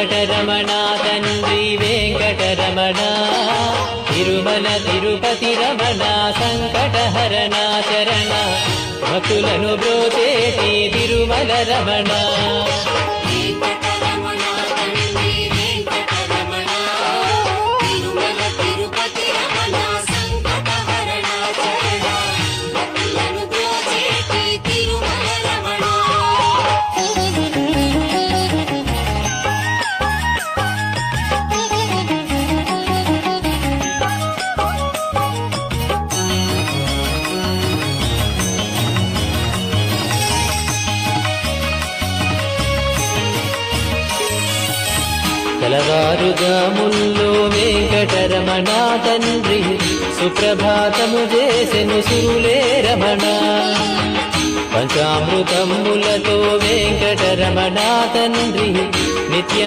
వెంకటరమణ తండ్రి వెంకటరమణ తిరుమల తిరుపతి రమణ సంకటహరణ చరణ భక్తులను బ్రోచేటి తిరుమల రమణ కలవారుజాముల్లో వెంకటరమణ తండ్రి సుప్రభాతము చేసెను సురులే రమణ పంచామృతములతో వెంకటరమణ తండ్రి నిత్య